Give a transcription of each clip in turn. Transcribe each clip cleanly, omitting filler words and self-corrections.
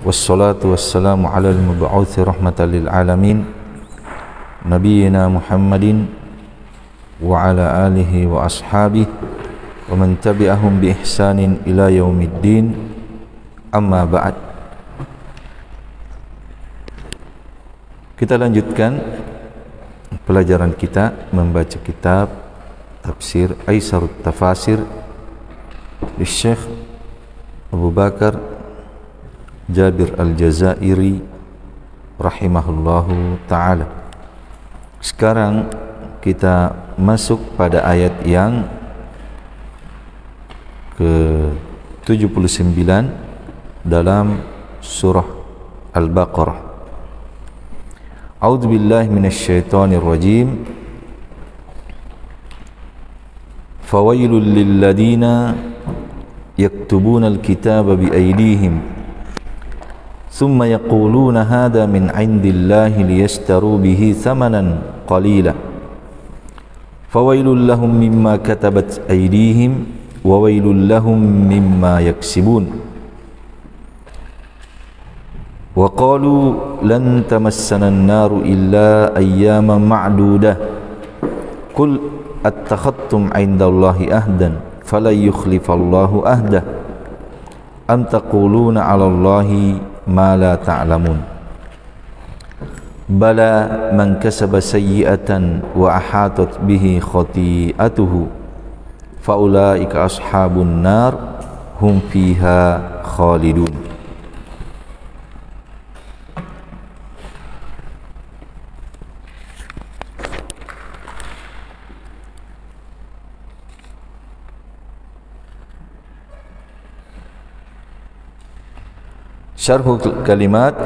Wassalatu wassalamu ala al-mab'uthi rahmatan lil alamin Nabiyyina Muhammadin wa ala alihi wa ashabihi wa man tabi'ahum bi ihsanin ila yaumiddin. Amma ba'd. Kita lanjutkan pelajaran kita membaca kitab Tafsir Aisarut Tafasir di Syekh Abu Bakar Jabir Al-Jazairi rahimahullahu ta'ala. Sekarang kita masuk pada ayat yang ke-79 dalam surah Al-Baqarah. A'udzu billahi minasyaitonir rajim. Fawailul lil ladina yaktubuna al-kitaba bi aydihim thumma yaquluna hadha min 'indillahi liyashtaru bihi thamanan qalila fawailul lahum mimma katabat aydihim wa wailul lahum mimma yaksibun wa qalu lan tamassana an-naru illa ayyaman ma'dudah qul attakhadtum 'indallahi ahdan fala yukhlifallahu ahdah am taquluna 'ala Allahi ma la ta'lamun bala man kasaba sayyi'atan wa ahatat bihi khati'atuhu fa ulaika ashabun nar hum fiha khalidun. Syarhul kalimat.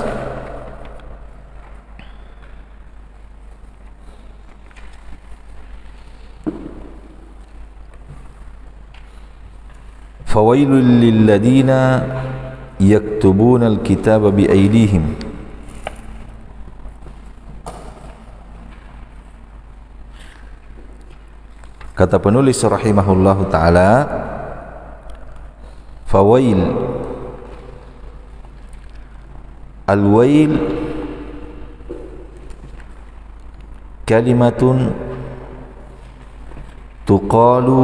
Fawailul lil ladina yaktubuna al-kitaba bi aydihim. Kata penulis rahimahullahu ta'ala, fawail, al-wail kalimatun tuqalu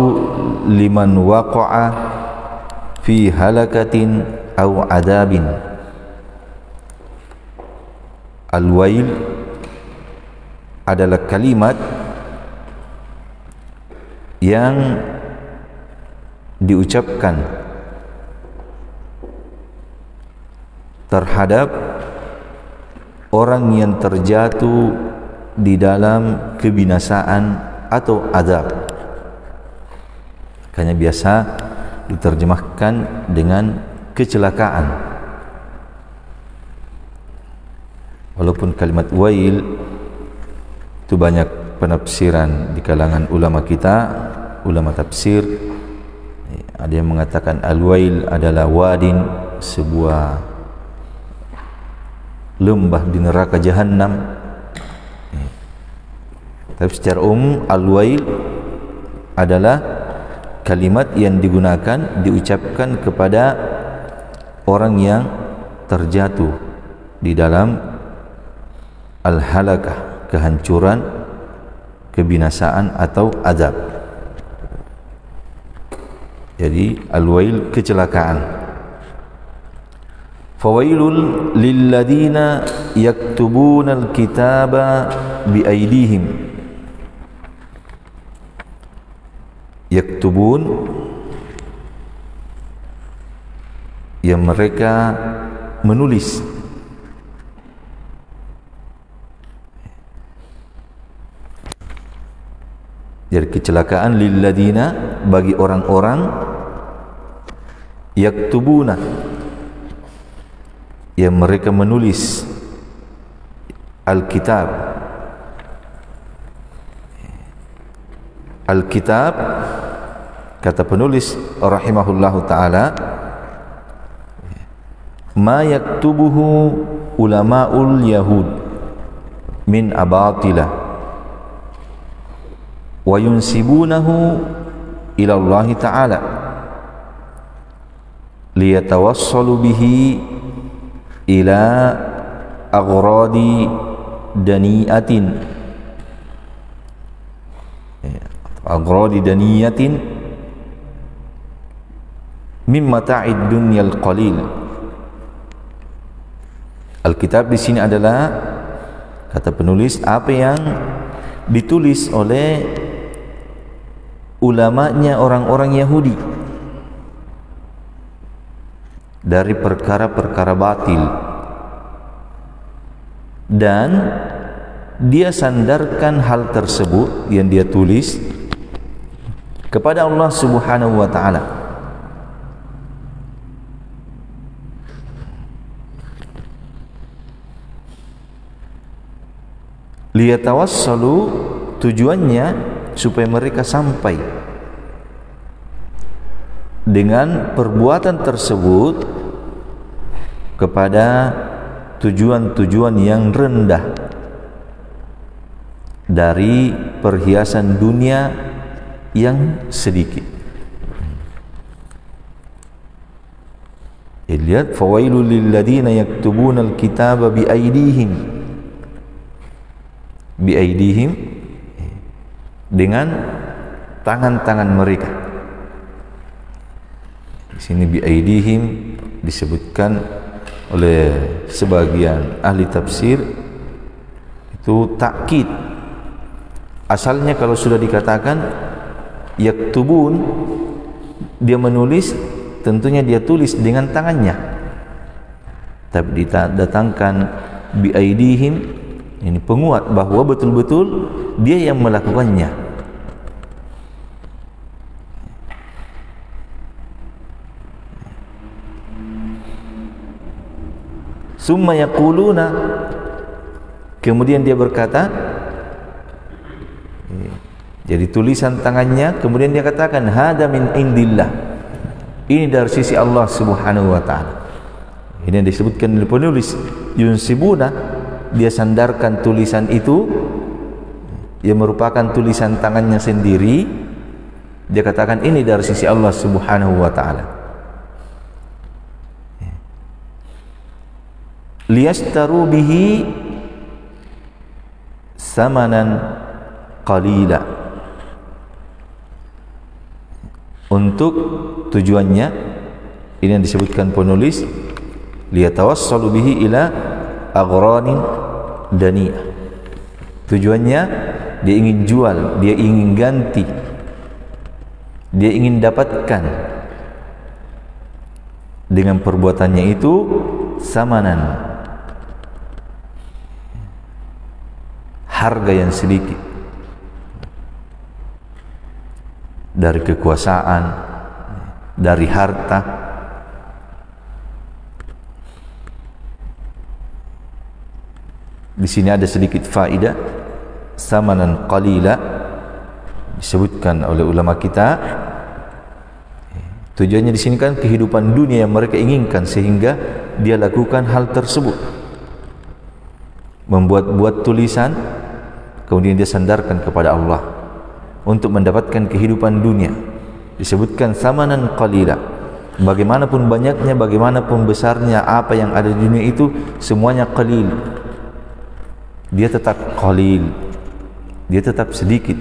liman waqa'a fi halakatin aw adabin. Al-wail adalah kalimat yang diucapkan terhadap orang yang terjatuh di dalam kebinasaan atau azab. Makanya biasa diterjemahkan dengan kecelakaan. Walaupun kalimat wail itu banyak penafsiran di kalangan ulama kita, ulama tafsir. Ada yang mengatakan al-wail adalah wadin, sebuah lembah di neraka Jahannam. Tapi secara umum al-wail adalah kalimat yang digunakan, diucapkan kepada orang yang terjatuh di dalam al-halakah, kehancuran, kebinasaan atau azab. Jadi al-wail kecelakaan. Fawailul lil ladina yaktubuna al-kitaba bi aydihim. Yaktubun, yang mereka menulis. Jadi kecelakaan lil ladina, bagi orang-orang yaktubuna, yang mereka menulis Alkitab. Alkitab, kata penulis rahimahullahu ta'ala, ma yaktubuhu ulama'ul yahud min abatila wa yunsibunahu ila Allah ta'ala liyatawassalu bihi ila aghradi daniyatin, aghradi daniyatin mimma ta'id dunyal qalil. Alkitab di sini adalah, kata penulis, apa yang ditulis oleh ulamanya orang-orang Yahudi dari perkara-perkara batil, dan dia sandarkan hal tersebut yang dia tulis kepada Allah Subhanahu wa ta'ala. Liyatawassalu, tujuannya supaya mereka sampai dengan perbuatan tersebut kepada tujuan-tujuan yang rendah dari perhiasan dunia yang sedikit. Lihat, fawailul lil ladzina yaktubuna alkitaba bi aydihim, dengan tangan-tangan mereka. Di sini bi aydihim disebutkan oleh sebagian ahli tafsir itu takkid. Asalnya kalau sudah dikatakan yaktubun, dia menulis, tentunya dia tulis dengan tangannya. Tapi didatangkan bi aydihim, ini penguat bahwa betul-betul dia yang melakukannya. Summa yaquluna, kemudian dia berkata, jadi tulisan tangannya, kemudian dia katakan hada min indillah, ini dari sisi Allah Subhanahu wa ta'ala. Ini yang disebutkan oleh penulis, yunsibuna, dia sandarkan tulisan itu yang merupakan tulisan tangannya sendiri, dia katakan ini dari sisi Allah Subhanahu wa ta'ala. Liyastaru bihi samanan qalila, untuk tujuannya ini yang disebutkan penulis, liyatawassalu bihi ila aghranin daniyah. Tujuannya dia ingin jual, dia ingin ganti, dia ingin dapatkan dengan perbuatannya itu samanan, harga yang sedikit dari kekuasaan, dari harta. Di sini ada sedikit faedah, samanan qalila disebutkan oleh ulama kita. Tujuannya di sini kan kehidupan dunia yang mereka inginkan, sehingga dia lakukan hal tersebut, membuat-buat tulisan, kemudian dia sandarkan kepada Allah untuk mendapatkan kehidupan dunia. Disebutkan samanan qalila, bagaimanapun banyaknya, bagaimanapun besarnya apa yang ada di dunia itu, semuanya qalil, dia tetap qalil, dia tetap sedikit,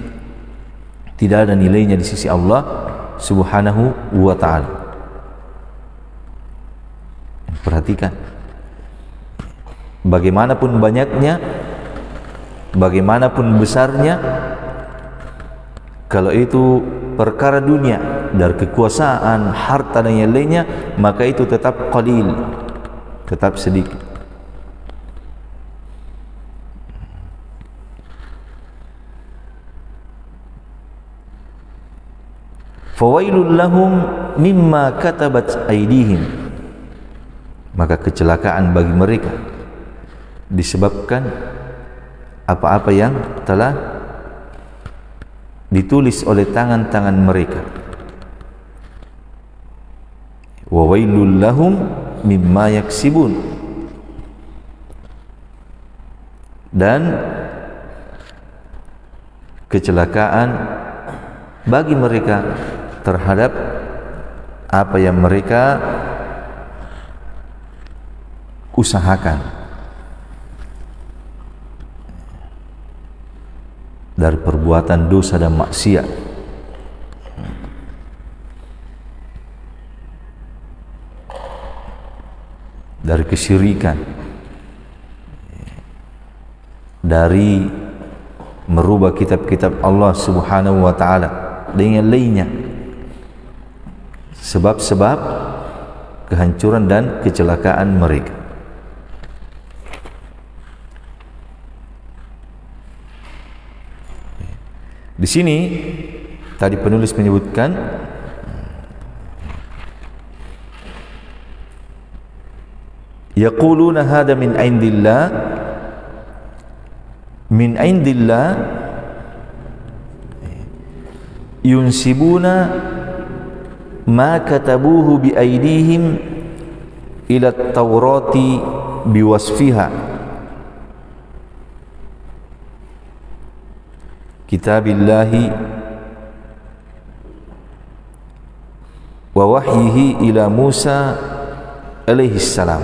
tidak ada nilainya di sisi Allah Subhanahu wa ta'ala. Perhatikan, bagaimanapun banyaknya, bagaimanapun besarnya, kalau itu perkara dunia, dari kekuasaan, harta dan yang lainnya, maka itu tetap qalil, tetap sedikit. Fawailul lahum mimma katabat aydihim, maka kecelakaan bagi mereka disebabkan apa-apa yang telah ditulis oleh tangan-tangan mereka. Wa wailul lahum mimma yaksibun, dan kecelakaan bagi mereka terhadap apa yang mereka usahakan dari perbuatan dosa dan maksiat, dari kesyirikan, dari merubah kitab-kitab Allah Subhanahu wa taala dengan lainnya, sebab-sebab kehancuran dan kecelakaan mereka. Di sini tadi penulis menyebutkan yaquluna hada min indillah yunsibuna ma katabuhu bi aydihim ila at-taurati biwasfiha kitabillahi wa wahyihi ila Musa alaihi salam.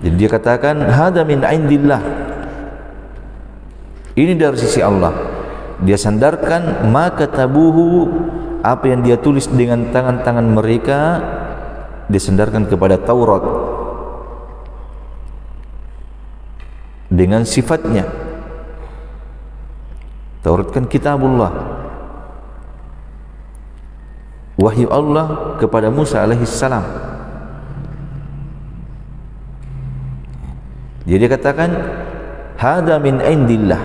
Jadi dia katakan hada min indillah, ini dari sisi Allah. Dia sandarkan maka tabuhu, apa yang dia tulis dengan tangan-tangan mereka, dia sandarkan kepada Taurat dengan sifatnya. Taurat kan kitabullah, wahyu Allah kepada Musa alaihi salam. Jadi dia katakan hada min indillah,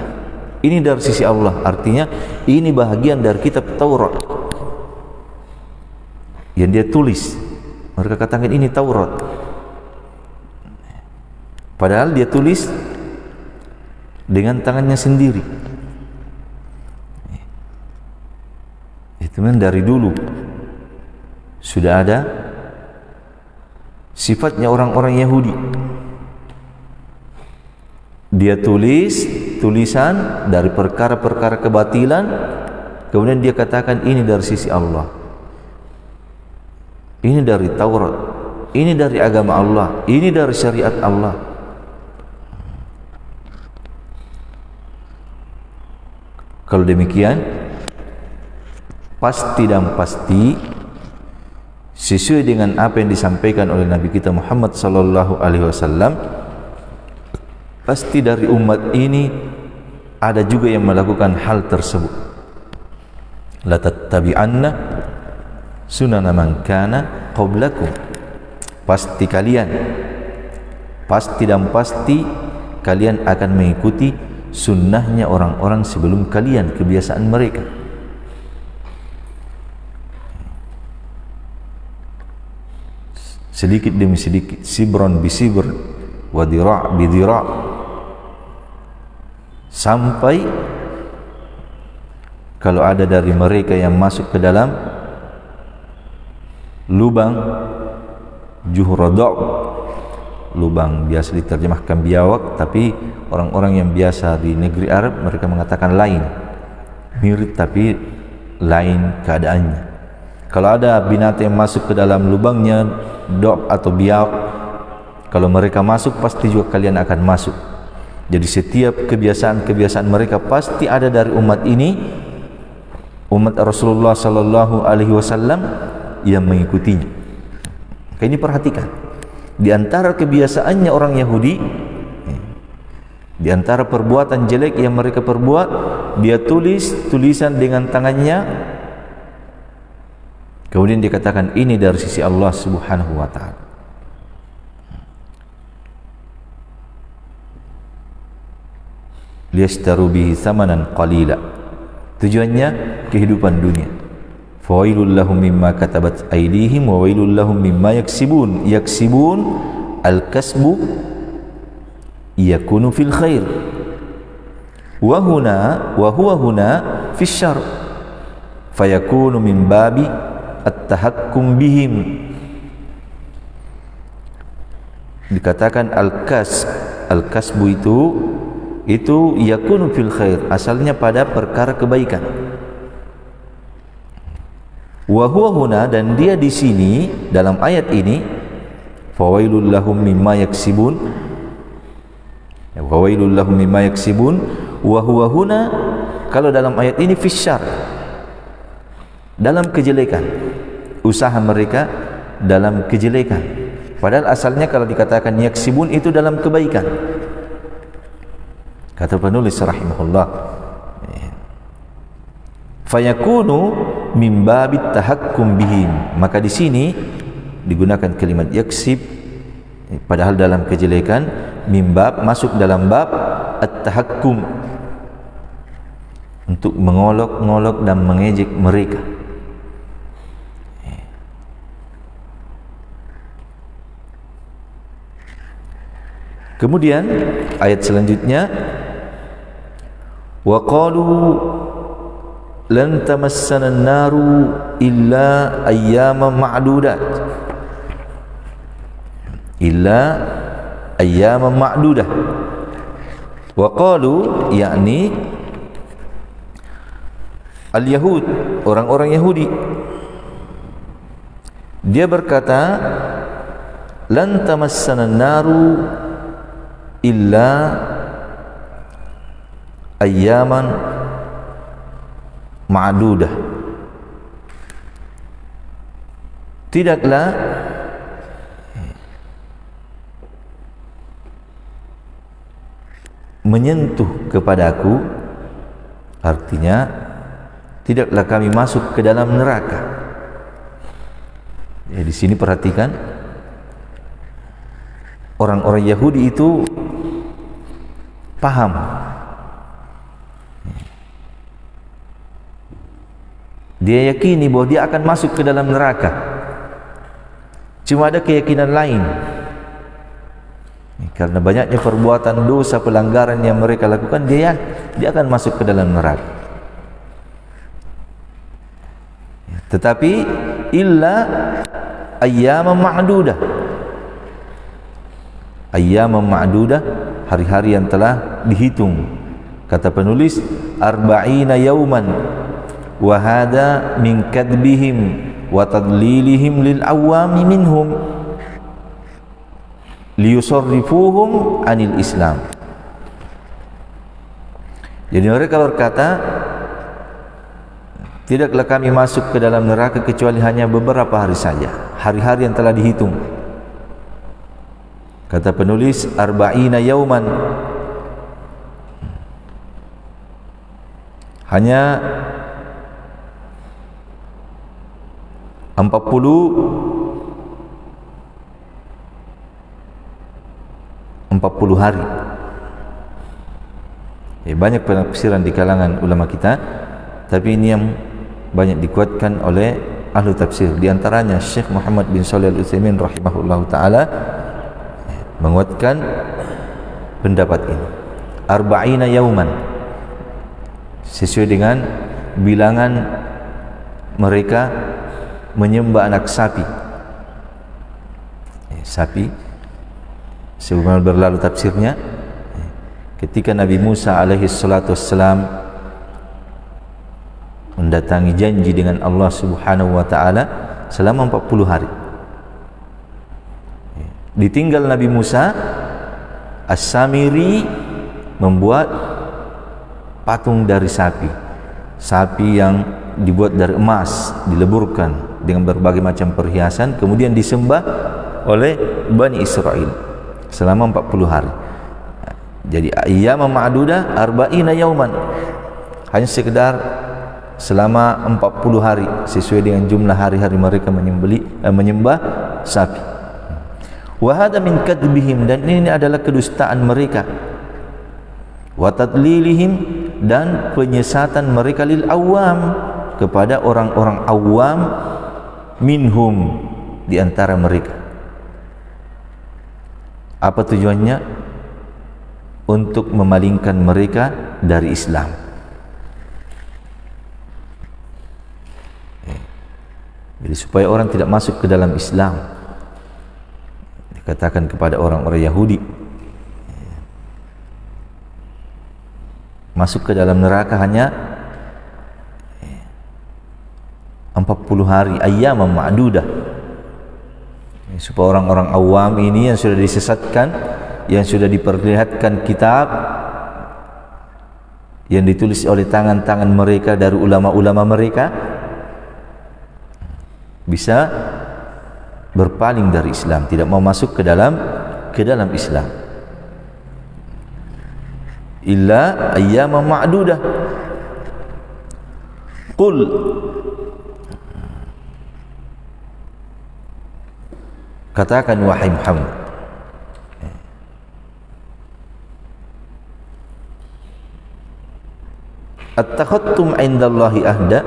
ini dari sisi Allah, artinya ini bahagian dari kitab Taurat yang dia tulis. Mereka katakan ini Taurat, padahal dia tulis dengan tangannya sendiri. Itu memang dari dulu sudah ada sifatnya orang-orang Yahudi. Dia tulis tulisan dari perkara-perkara kebatilan, kemudian dia katakan ini dari sisi Allah, ini dari Taurat, ini dari agama Allah, ini dari syariat Allah. Kalau demikian, pasti dan pasti sesuai dengan apa yang disampaikan oleh Nabi kita Muhammad sallallahu alaihi wasallam, pasti dari umat ini ada juga yang melakukan hal tersebut. La tattabi'anna sunana man kana qablakum. Pasti kalian, pasti dan pasti kalian akan mengikuti sunnahnya orang-orang sebelum kalian, kebiasaan mereka. Sedikit demi sedikit, sibron bisibr wa dira' bidira', sampai kalau ada dari mereka yang masuk ke dalam lubang juhradab, lubang biasa diterjemahkan biawak, tapi orang-orang yang biasa di negeri Arab mereka mengatakan lain, mirip tapi lain keadaannya. Kalau ada binatang yang masuk ke dalam lubangnya dob atau biawak, kalau mereka masuk pasti juga kalian akan masuk. Jadi setiap kebiasaan-kebiasaan mereka pasti ada dari umat ini, umat Rasulullah sallallahu alaihi wasallam yang mengikutinya. Ini perhatikan, di antara kebiasaannya orang Yahudi, di antara perbuatan jelek yang mereka perbuat, dia tulis tulisan dengan tangannya, kemudian dikatakan ini dari sisi Allah Subhanahu wa taala. Liyastaru bihi thamanan qalila, tujuannya kehidupan dunia. Fawailul lahum mimma katabat aydihim wa wailul lahum mimma yaksibun. Yaksibun al-kasbu yakunu fil khair wa huwa huna fi syarr fayakunu min babi at-tahakkum bihim. Dikatakan al-kasbu itu yakunu fil khair, asalnya pada perkara kebaikan. Wa huwa huna, dan dia di sini dalam ayat ini, fawailul lahum mimma yaksibun. Fawailul lahum mimma yaksibun. Wa huwa huna, kalau dalam ayat ini fisyar, dalam kejelekan, usaha mereka dalam kejelekan. Padahal asalnya kalau dikatakan yaksibun itu dalam kebaikan. Kata penulis rahimahullah, fayakunu min babit tahakkum bihim, maka di sini digunakan kalimat yaksib padahal dalam kejelekan, min bab, masuk dalam bab at-tahakkum, untuk mengolok-ngolok dan mengejek mereka. Kemudian ayat selanjutnya, wa qalu lan tamassana an-naru illa ayyaman ma'dudat, illa ayyaman ma'dudah. Wa qalu, yakni al-Yahud, orang-orang Yahudi, dia berkata, lan tamassana an-naru illa ayyaman ma'dudah, tidaklah menyentuh kepadaku, artinya tidaklah kami masuk ke dalam neraka. Ya, di sini perhatikan, orang-orang Yahudi itu paham, dia yakini bahwa dia akan masuk ke dalam neraka. Cuma ada keyakinan lain, karena banyaknya perbuatan dosa, pelanggaran yang mereka lakukan, dia akan masuk ke dalam neraka. Tetapi illa ayyaman ma'dudah, ayyaman ma'dudah, hari-hari yang telah dihitung. Kata penulis, arba'ina yauman, wa hada min kadbihim wa tadlilihim lil awami minhum liyusarrifuhum anil Islam. Jadi mereka berkata, tidaklah kami masuk ke dalam neraka kecuali hanya beberapa hari saja, hari-hari yang telah dihitung. Kata penulis, arba'ina yauman, hanya 40 hari. Banyak penafsiran di kalangan ulama kita, tapi ini yang banyak dikuatkan oleh ahli tafsir. Di antaranya Syekh Muhammad bin Shalih Al-Utsaimin rahimahullahu taala menguatkan pendapat ini. Arba'ina yauman, sesuai dengan bilangan mereka menyembah anak sapi. Sapi, sebagaimana berlalu tafsirnya, ketika Nabi Musa alaihi salatu wassalam mendatangi janji dengan Allah Subhanahu wa taala selama 40 hari. Ditinggal Nabi Musa, As-Samiri membuat patung dari sapi, sapi yang dibuat dari emas, dileburkan dengan berbagai macam perhiasan, kemudian disembah oleh Bani Israel selama 40 hari. Jadi ayyam ma'dudah arba'ina yauman, hanya sekedar selama 40 hari sesuai dengan jumlah hari-hari mereka menyembah sapi. Wa hadha min kadbihim, dan ini adalah kedustaan mereka. Wa tadlilihim, dan penyesatan mereka lil awam, kepada orang-orang awam, minhum, di antara mereka. Apa tujuannya? Untuk memalingkan mereka dari Islam. Jadi supaya orang tidak masuk ke dalam Islam. Dikatakan kepada orang-orang Yahudi, masuk ke dalam neraka hanya 40 hari, ayyaman ma'dudah. Supaya orang-orang awam ini yang sudah disesatkan, yang sudah diperlihatkan kitab yang ditulis oleh tangan-tangan mereka dari ulama-ulama mereka, bisa berpaling dari Islam, tidak mau masuk ke dalam Islam. Illa ayyaman ma'dudah. Qul, katakan wahai Muhammad, attakhadtum 'indallahi ahda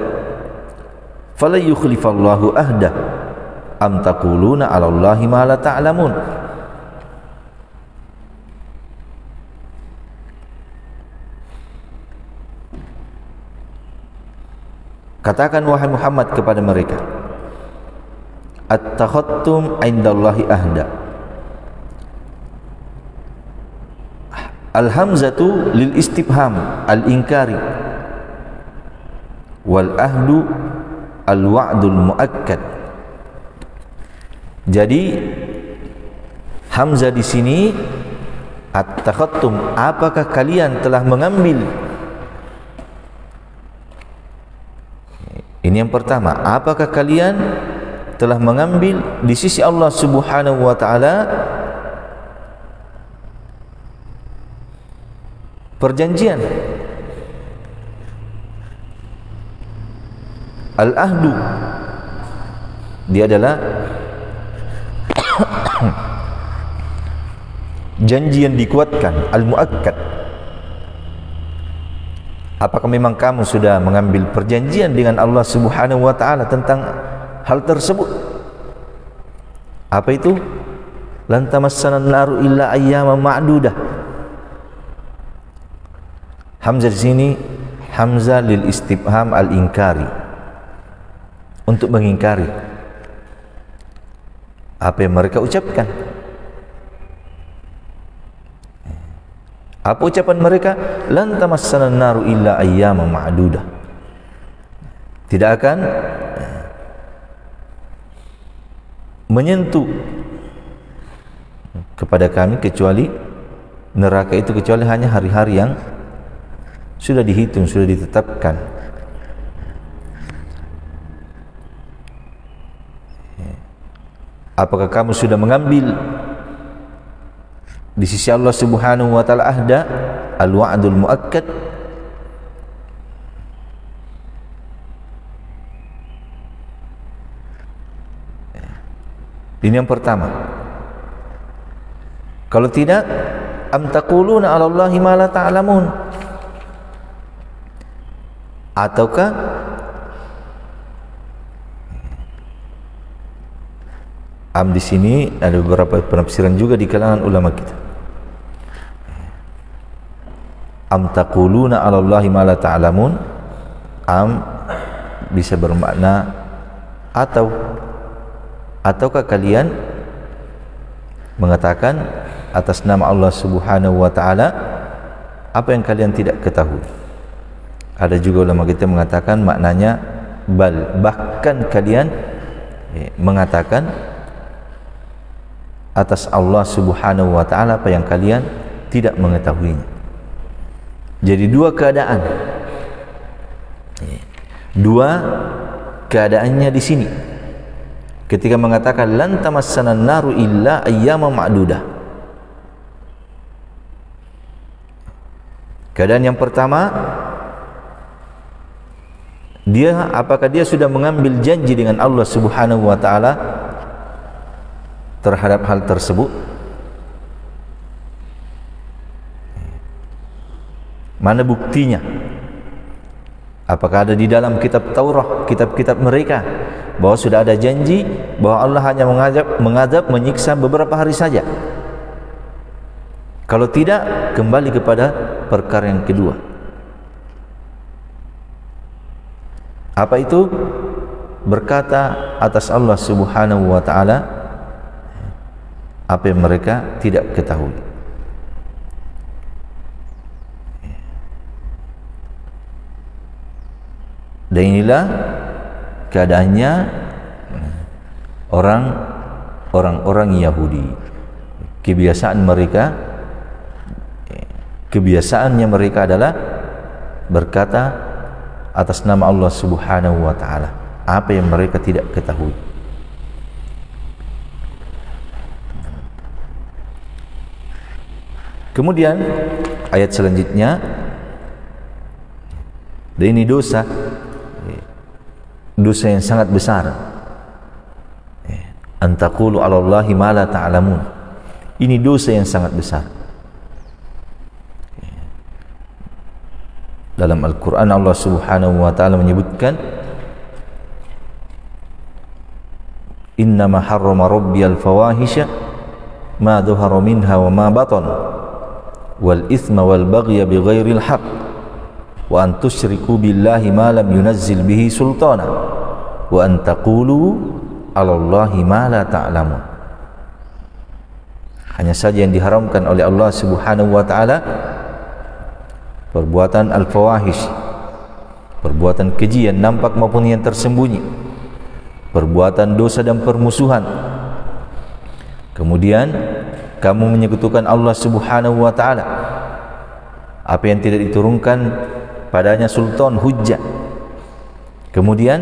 fala yukhlifallahu ahda am taquluna 'alallahi ma la ta'lamun. Katakan wahai Muhammad kepada mereka, attakhadtum 'indallahi ahda. Al-hamzatu lil istifham al-inkari, wal ahdu al-wa'dul muakkad. Jadi hamzah di sini, attakhadtum, apakah kalian telah mengambil? Ini yang pertama, apakah kalian telah mengambil di sisi Allah Subhanahu wa taala perjanjian? Al-ahdu, dia adalah janji yang dikuatkan, al-muakkad. Apakah memang kamu sudah mengambil perjanjian dengan Allah Subhanahu wa taala tentang hal tersebut? Apa itu? Lan tamassana an-naru illa ayyaman ma'dudah. Hamzah di sini hamzah lil istifham al-inkari, untuk mengingkari apa yang mereka ucapkan. Apa ucapan mereka? Lan tamassana an-naru illa ayyaman ma'dudah. Tidak akan menyentuh kepada kami kecuali neraka itu, kecuali hanya hari-hari yang sudah dihitung, sudah ditetapkan. Apakah kamu sudah mengambil di sisi Allah Subhanahu wa taala ahda al-wa'dul muakkad? Ini yang pertama. Kalau tidak, am taquluna 'ala Allahi ma la ta'lamun. Ataukah am di sini ada beberapa penafsiran juga di kalangan ulama kita. Am taquluna 'ala Allahi ma la ta'lamun, am bisa bermakna ataukah kalian mengatakan atas nama Allah Subhanahu wa taala apa yang kalian tidak ketahui. Ada juga ulama kita mengatakan maknanya bahkan kalian mengatakan atas Allah Subhanahu wa taala apa yang kalian tidak mengetahuinya. Jadi dua keadaan. Dua keadaannya di sini. Ketika mengatakan lan tamassana an-naru illa ayyaman ma'dudah. Keadaan yang pertama, apakah dia sudah mengambil janji dengan Allah Subhanahu wa taala terhadap hal tersebut? Mana buktinya? Apakah ada di dalam kitab Taurat, kitab-kitab mereka, bahwa sudah ada janji bahwa Allah hanya mengadab, menyiksa beberapa hari saja? Kalau tidak, kembali kepada perkara yang kedua. Apa itu? Berkata atas Allah Subhanahu wa taala apa yang mereka tidak ketahui. Dan inilah keadaannya orang-orang Yahudi. Kebiasaannya mereka adalah berkata atas nama Allah Subhanahu wa taala apa yang mereka tidak ketahui. Kemudian ayat selanjutnya, dan ini dosa yang sangat besar. An taqulu 'ala Allahi ma la ta'lamun. Ini dosa yang sangat besar. Dalam Al-Quran Allah Subhanahu wa ta'ala menyebutkan, innama harrama rabbiyal fawahisha ma dhahara minha wa ma batan wal ithma wal baghya bighairil haqq wa an tusyriku billahi ma lam yunazzil bihi sultana wa an taqulu 'ala Allahi ma la ta'lamun. Hanya saja yang diharamkan oleh Allah Subhanahu wa ta'ala perbuatan al-fawahish, perbuatan keji yang nampak maupun yang tersembunyi, perbuatan dosa dan permusuhan. Kemudian kamu menyekutukan Allah Subhanahu wa ta'ala, apa yang tidak diturunkan padanya sultan hujjah. Kemudian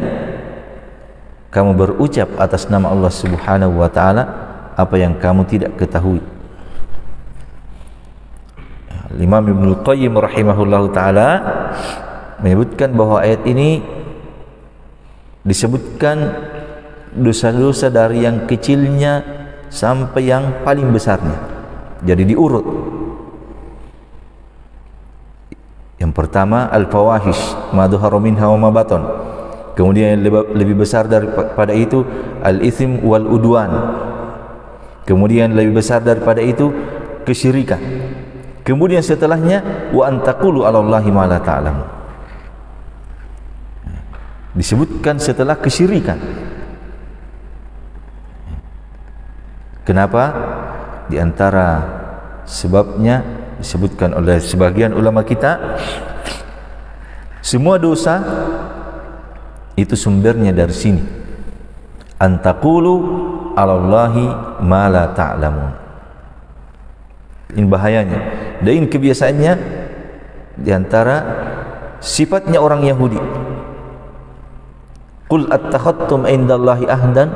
kamu berucap atas nama Allah Subhanahu wa ta'ala apa yang kamu tidak ketahui. Imam Ibnul Qayyim rahimahullahu ta'ala menyebutkan bahwa ayat ini disebutkan dosa-dosa dari yang kecilnya sampai yang paling besarnya. Jadi diurut. Yang pertama al-fawahish ma dhahara minha wa ma batan. Kemudian yang lebih besar daripada itu al-ithim wal udwan. Kemudian lebih besar daripada itu kesyirikan. Kemudian setelahnya wa antaqulu 'ala Allahi ma la ta'lamun. Disebutkan setelah kesyirikan. Kenapa? Di antara sebabnya disebutkan oleh sebagian ulama kita, semua dosa itu sumbernya dari sini. Antaqulu 'ala Allahi ma la ta'lamun. Ini bahayanya. Dan kebiasaannya di antara sifatnya orang Yahudi. Qul attakhadtum indallahi ahdan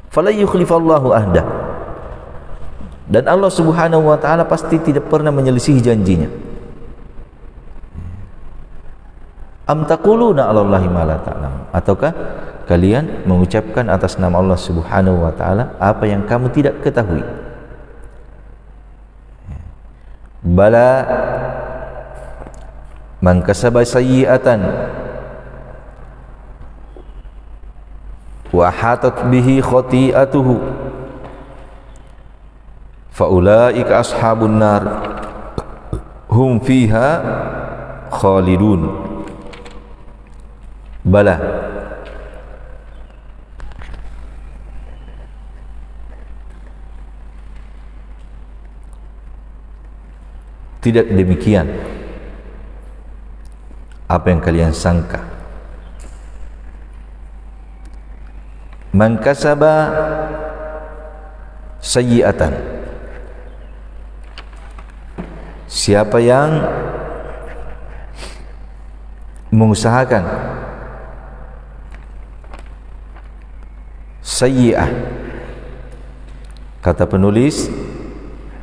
fala yukhlifallahu ahdah. Dan Allah Subhanahu wa ta'ala pasti tidak pernah menyelisihi janjinya. Am taquluna 'ala Allahi ma la ta'lamun. Ataukah kalian mengucapkan atas nama Allah Subhanahu wa ta'ala apa yang kamu tidak ketahui? Bala man kasaba sayyi'atan wa hatat bihi khati'atuhu fa ulaika ashabun nar hum fiha khalidun. Bala, tidak demikian apa yang kalian sangka. Man kasaba sayyi'atan, siapa yang mengusahakan sayyi'ah, kata penulis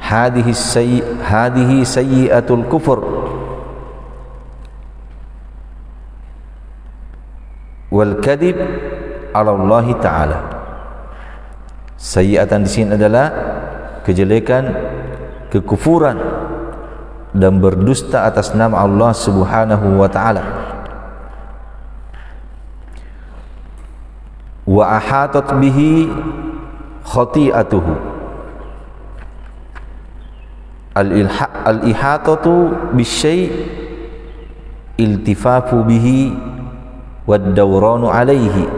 hadihi sayyi'atul kufur wal kadhib 'ala Allah ta'ala. Sayyi'atan di sini adalah kejelekan, kekufuran dan berdusta atas nama Allah Subhanahu wa ta'ala. Wa ahatat bihi khati'atuhu. Al-ihatatu bisyai' iltifafu bihi wad dawranu alaihi.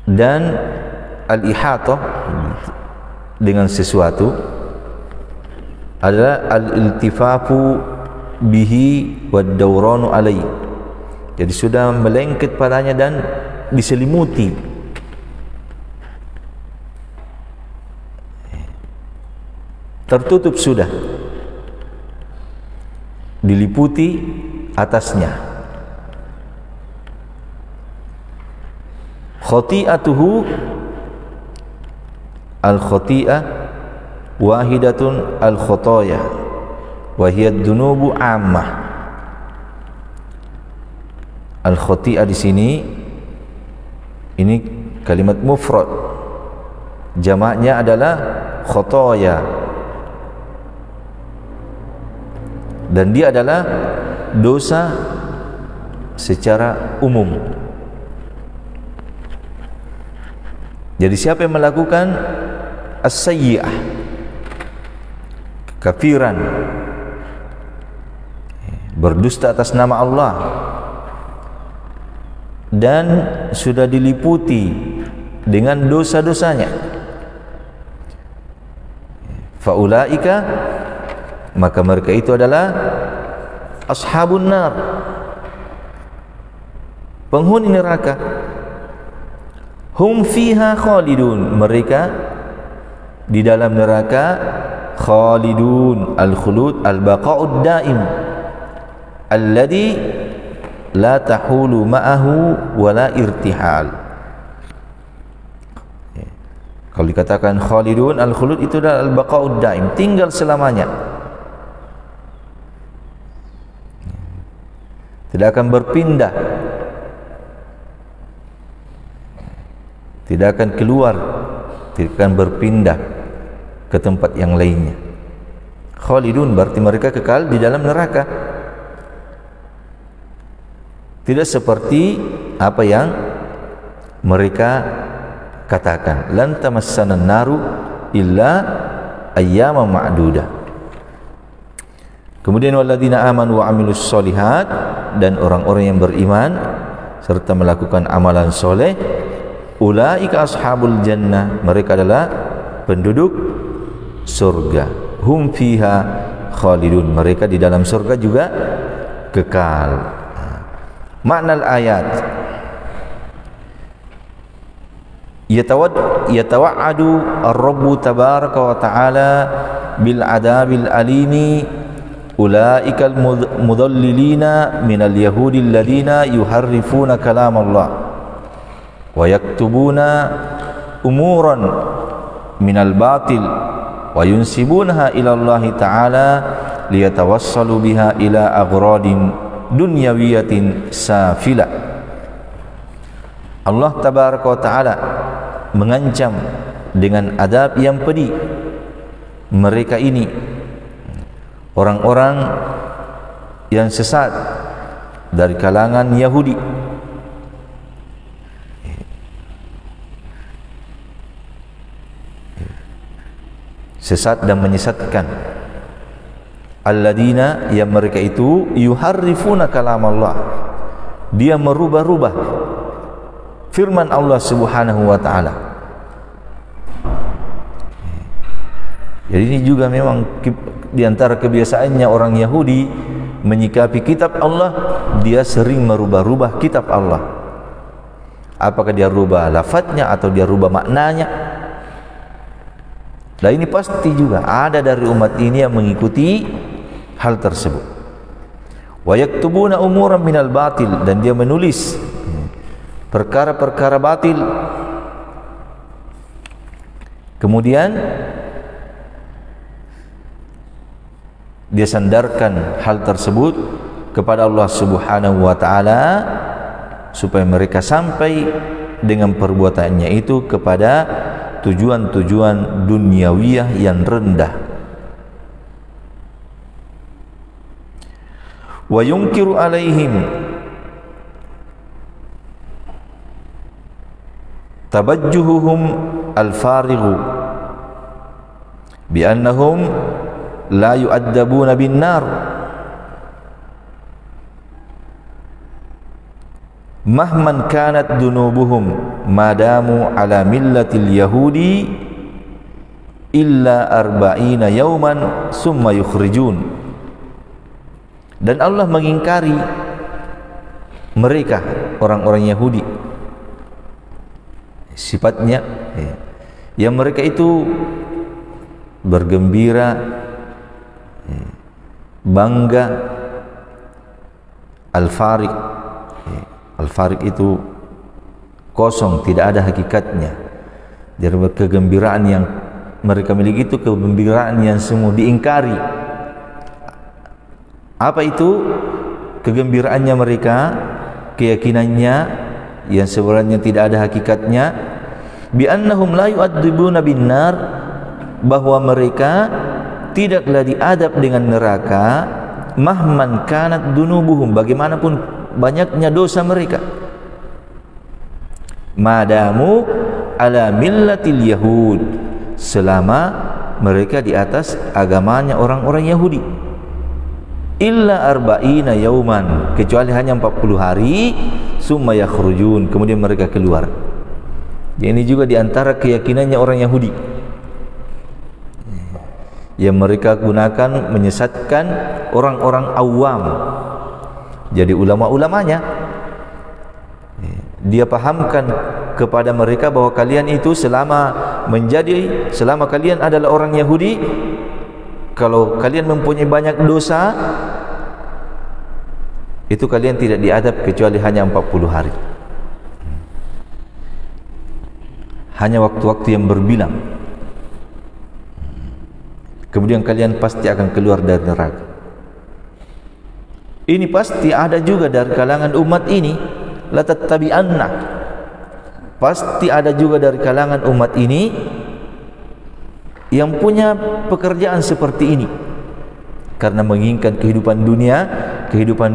Dan al-ihatah dengan sesuatu adalah al-iltifafu bihi wad dawranu alai. Jadi sudah melengket padanya dan diselimuti. Tertutup sudah, diliputi atasnya. Khati'atuhu al-khati'ah wahidatun al-khotoya wahiyad dunubu ammah. Al-khati'ah di sini ini kalimat mufrad, jamaknya adalah khotoya, dan dia adalah dosa secara umum. Jadi siapa yang melakukan as-sayyi'ah, kafiran, berdusta atas nama Allah, dan sudah diliputi dengan dosa-dosanya, faulaika, maka mereka itu adalah ashabun nar, penghuni neraka. Hum fiha khalidun, mereka di dalam neraka khalidun, al-khulud al-baqa'ud daim alladhi la tahulu ma'ahu wa la irtihal. Kalau dikatakan khalidun, al-khulud itu adalah al-baqa'ud daim, tinggal selamanya, tidak akan berpindah, tidak akan keluar, tidak akan berpindah ke tempat yang lainnya. Khalidun berarti mereka kekal di dalam neraka. Tidak seperti apa yang mereka katakan, lan tamassana naru illa ayyaman ma'dudah. Kemudian walladzina amanu wa amilus solihat, dan orang-orang yang beriman serta melakukan amalan soleh, ulaika ashabul jannah, mereka adalah penduduk surga. Hum fiha khalidun, mereka di dalam surga juga kekal. Makna ayat, yatawa'adu ar-rabbu tabaraka wa ta'ala bil adabil alimi ulaika al-mudallilina minal yahudi alladhina yuharrifuna kalam Allah wa yaktubuna umuran minal batil wa yunsibunaha ila Allah ta'ala liyatawassalu biha ila aghradin dunyawiyatin safila. Allah tabaraka wa ta'ala mengancam dengan adab yang pedih mereka ini, orang-orang yang sesat dari kalangan Yahudi, sesat dan menyesatkan. Alladzina, yang mereka itu yuharrifuna kalam Allah, dia merubah-rubah firman Allah Subhanahu wa ta'ala. Jadi ini juga memang di antara kebiasaannya orang Yahudi menyikapi kitab Allah, dia sering merubah-rubah kitab Allah. Apakah dia rubah lafadznya atau dia rubah maknanya? Dan ini pasti juga ada dari umat ini yang mengikuti hal tersebut. Wa yaktubuna umuran minal batil, dan dia menulis perkara-perkara batil. Kemudian dia sandarkan hal tersebut kepada Allah Subhanahu wa ta'ala, supaya mereka sampai dengan perbuatannya itu kepada tujuan-tujuan duniawiyah yang rendah. Wa yunkiru alaihim tabajjuhuhum al-farighu bi annahum la yu'addabuna bin nar mahman kanat dunubuhum madamu ala millatil yahudi illa arba'ina yawman summa yukhrijun. Dan Allah mengingkari mereka, orang-orang Yahudi, sifatnya yang mereka itu bergembira, bangga. Al-Fariq, Al-Fariq itu kosong, tidak ada hakikatnya. Jadi kegembiraan yang mereka miliki itu kegembiraan yang semua diingkari. Apa itu kegembiraannya mereka? Keyakinannya yang sebenarnya tidak ada hakikatnya. Bi annahum la yu'adzibuna bin nar, bahwa mereka tidaklah diadab dengan neraka mahman kanat dunubuhum, bagaimanapun banyaknya dosa mereka, madamu ala millatil yahud, selama mereka di atas agamanya orang-orang Yahudi. Illa arba'ina yauman, kecuali hanya 40 hari, summa yakhrujun, kemudian mereka keluar. Ini juga di antara keyakinannya orang Yahudi yang mereka gunakan menyesatkan orang-orang awam. Jadi ulama-ulamanya dia pahamkan kepada mereka bahwa kalian itu selama kalian adalah orang Yahudi, kalau kalian mempunyai banyak dosa, itu kalian tidak diadab kecuali hanya 40 hari. Hanya waktu-waktu yang berbilang. Kemudian kalian pasti akan keluar dari neraka. Ini pasti ada juga dari kalangan umat ini, la tattabi'anna. Pasti ada juga dari kalangan umat ini yang punya pekerjaan seperti ini. Karena menginginkan kehidupan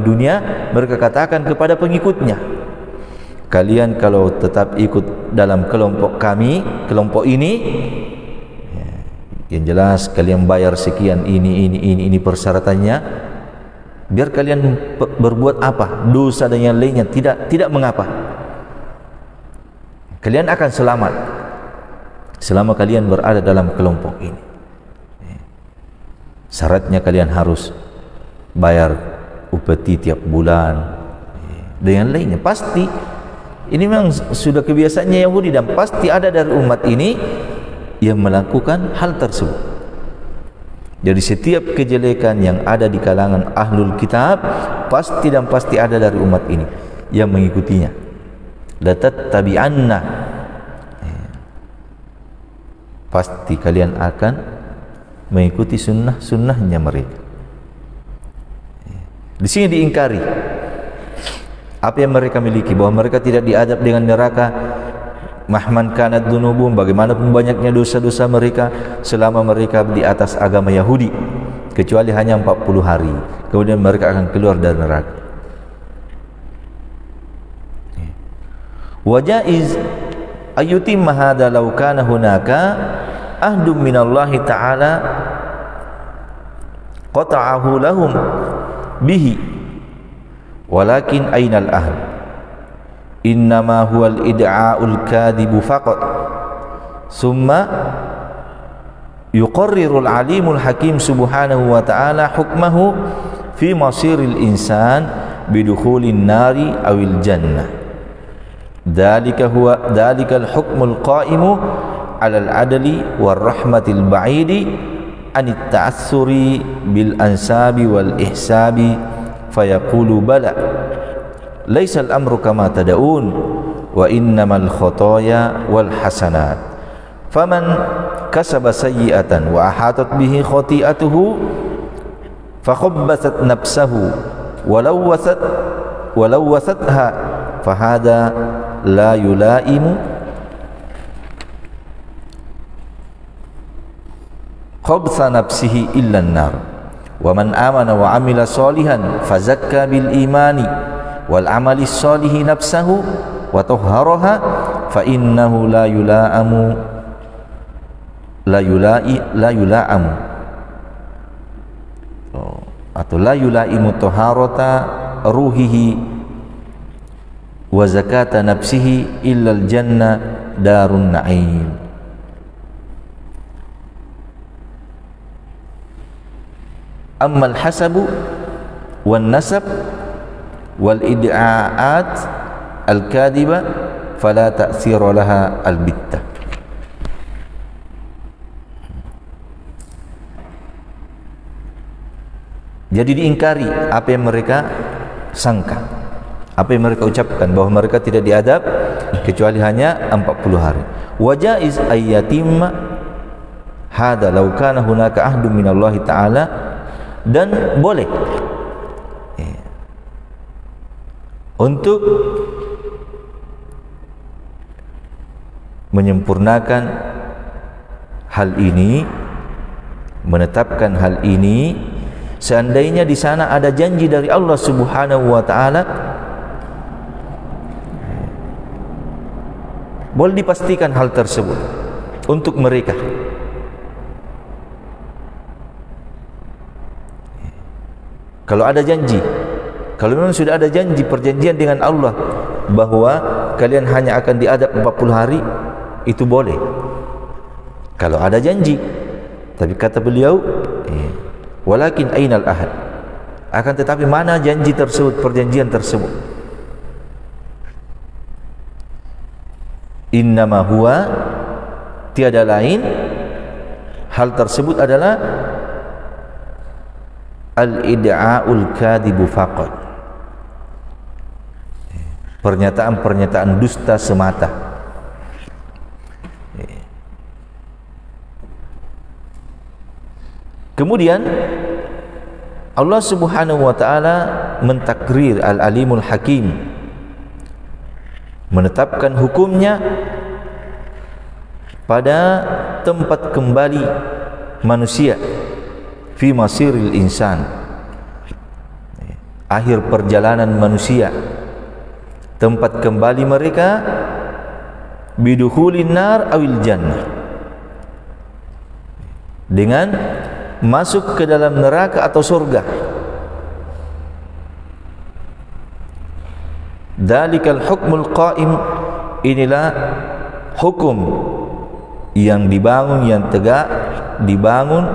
dunia, mereka katakan kepada pengikutnya, kalian kalau tetap ikut dalam kelompok kami, kelompok ini, yang jelas kalian bayar sekian, ini persyaratannya, biar kalian berbuat apa, dosa dan yang lainnya, tidak mengapa, kalian akan selamat selama kalian berada dalam kelompok ini. Syaratnya kalian harus bayar upeti tiap bulan dan yang lainnya. Pasti ini memang sudah kebiasaannya Yahudi, dan pasti ada dari umat ini yang melakukan hal tersebut. Jadi setiap kejelekan yang ada di kalangan ahlul kitab pasti ada dari umat ini yang mengikutinya. La tattabi'anna, pasti kalian akan mengikuti sunnahnya mereka. Di sini diingkari apa yang mereka miliki, bahwa mereka tidak diadab dengan neraka mahman kanat dunubum, bagaimanapun banyaknya dosa-dosa mereka selama mereka di atas agama Yahudi, kecuali hanya 40 hari, kemudian mereka akan keluar dari neraka. Wa jaiz ayyutimma hadha law kana hunaka ahdum minallahi ta'ala qata'ahu lahum bihi, walakin ainal ahd, innama huwal id'a'ul kadhibu faqat, summa yuqarrirul alimul hakim subhanahu wa ta'ala hukmahu fi masiril insan bidukhulin nari awil jannah. Dalikal hukmul qa'imu alal adli war rahmatil ba'idi anit ta'assuri bil ansabi wal ihsabi, fayaqulu bala laisa al-amru kama tada'un wa innamal khotoya wal hasanat, faman kasaba sayyi'atan wa ahatat bihi khoti'atuhu fakhabbathat nafsahu walau wasatha fahada la yulaimu khabtha nafsihi illa an-nar, wa man amana wa amila salihan fazakka bil imani wal amali salihi nafsahu wa tahharaha fa innahu la yulaamu atau la yulaimu taharata ruhihi wa zakata nafsihi illa al jannah darun na'im. Ammal hasabu wan nasab wal id'aat al-kadhiba fala ta'thira laha al-bittah. Jadi diingkari apa yang mereka sangka, apa yang mereka ucapkan, bahwa mereka tidak diadab kecuali hanya 40 hari. Wa jaiz ayyatimma hada law kana hunaka ahdu minallahi ta'ala, dan boleh untuk menyempurnakan hal ini, menetapkan hal ini, seandainya di sana ada janji dari Allah Subhanahu wa taala, boleh dipastikan hal tersebut untuk mereka. Kalau ada janji, kalau memang sudah ada janji perjanjian dengan Allah bahwa kalian hanya akan diadab 40 hari, itu boleh. Kalau ada janji. Tapi kata beliau, walakin ainal ahad, akan tetapi mana janji tersebut, perjanjian tersebut? Innama huwa, tiada lain, hal tersebut adalah al-id'a'ul kadhibu faqat, pernyataan-pernyataan dusta semata. Kemudian Allah Subhanahu wa taala mentakrir al-alimul hakim, menetapkan hukumnya pada tempat kembali manusia, fi masiril insan, akhir perjalanan manusia, tempat kembali mereka, bidukhulin nar awil jannah, dengan masuk ke dalam neraka atau surga. Dalikal hukmul qaim, inilah hukum yang dibangun, yang tegak dibangun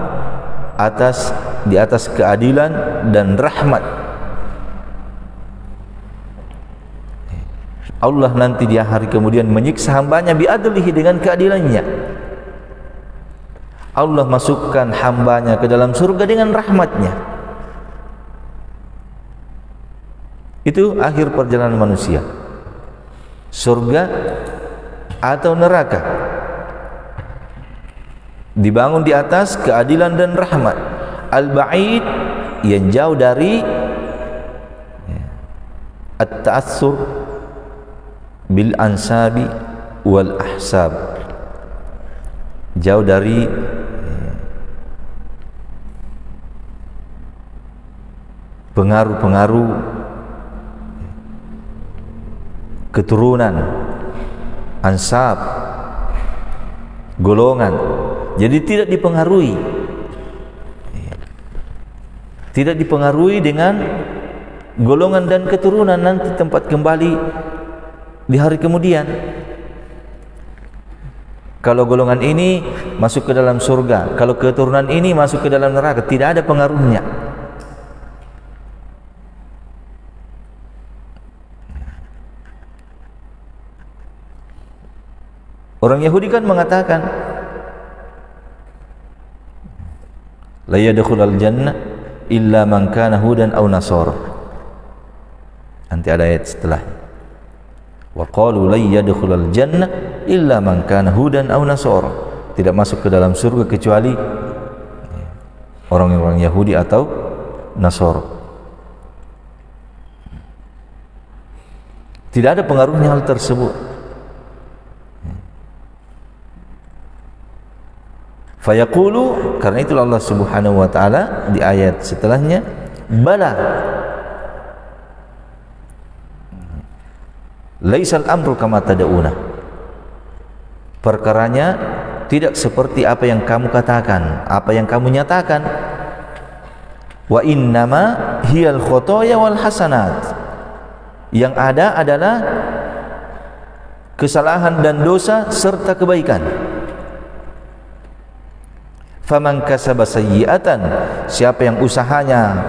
di atas keadilan dan rahmat. Allah nanti di hari kemudian menyiksa hambanya biadlihi, dengan keadilannya. Allah masukkan hambanya ke dalam surga dengan rahmatnya. Itu akhir perjalanan manusia, surga atau neraka, dibangun di atas keadilan dan rahmat. Al-ba'id, yang jauh dari at-ta'assur bil ansabi wal ahsab, jauh dari pengaruh-pengaruh keturunan, ansab, golongan. Jadi tidak dipengaruhi dengan golongan dan keturunan nanti tempat kembali di hari kemudian. Kalau golongan ini masuk ke dalam surga, kalau keturunan ini masuk ke dalam neraka, tidak ada pengaruhnya. Orang Yahudi kan mengatakan la yadkhulul jannah illa man kana hudan aw nasara. Nanti ada ayat setelah. Wa qalu la yadkhulul jannah illa man kana hudan aw nasara. Tidak masuk ke dalam surga kecuali orang-orang Yahudi atau Nasara. Tidak ada pengaruhnya hal tersebut. Fayaqulu, karena itulah Allah Subhanahu wa taala di ayat setelahnya, bala laisal amru kama tad'una, perkaranya tidak seperti apa yang kamu katakan, apa yang kamu nyatakan. Wa innama hiyal khotoya wal hasanat, yang ada adalah kesalahan dan dosa serta kebaikan. Faman kasaba sayyi'atan, siapa yang usahanya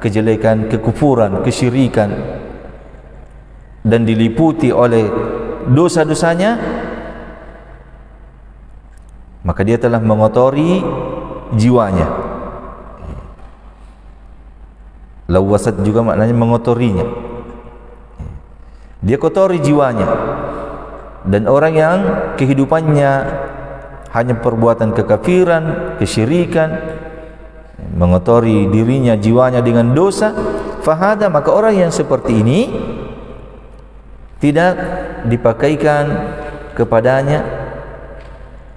kejelekan, kekufuran, kesyirikan, dan diliputi oleh dosa-dosanya, maka dia telah mengotori jiwanya. Lawasat juga maknanya mengotorinya. Dia kotori jiwanya. Dan orang yang kehidupannya hanya perbuatan kekafiran, kesyirikan, mengotori dirinya, jiwanya dengan dosa, fahada, maka orang yang seperti ini tidak dipakaikan kepadanya,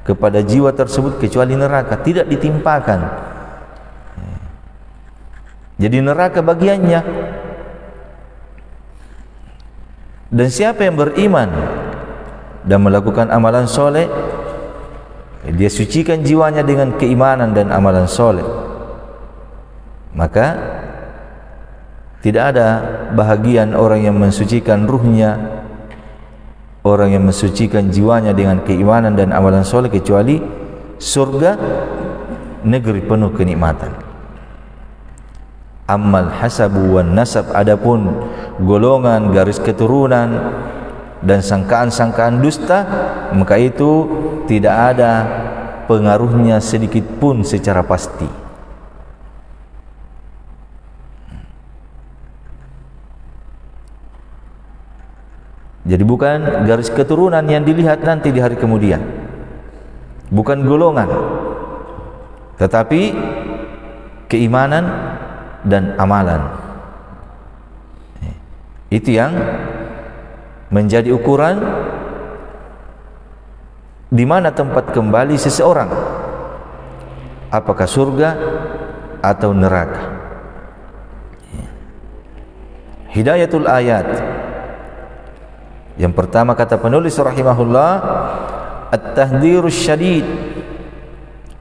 kepada jiwa tersebut kecuali neraka, tidak ditimpakan. Jadi neraka bagiannya. Dan siapa yang beriman dan melakukan amalan soleh, dia sucikan jiwanya dengan keimanan dan amalan soleh, maka tidak ada bahagian orang yang mensucikan ruhnya, orang yang mensucikan jiwanya dengan keimanan dan amalan soleh, kecuali surga, negeri penuh kenikmatan. Ammal hasabu wan nasab, adapun golongan, garis keturunan dan sangkaan-sangkaan dusta, maka itu tidak ada pengaruhnya sedikit pun secara pasti. Jadi bukan garis keturunan yang dilihat nanti di hari kemudian, bukan golongan, tetapi keimanan dan amalan. Itu yang menjadi ukuran di mana tempat kembali seseorang, apakah surga atau neraka. Hidayatul ayat. Yang pertama kata penulis rahimahullah, at-tahdhirus syadid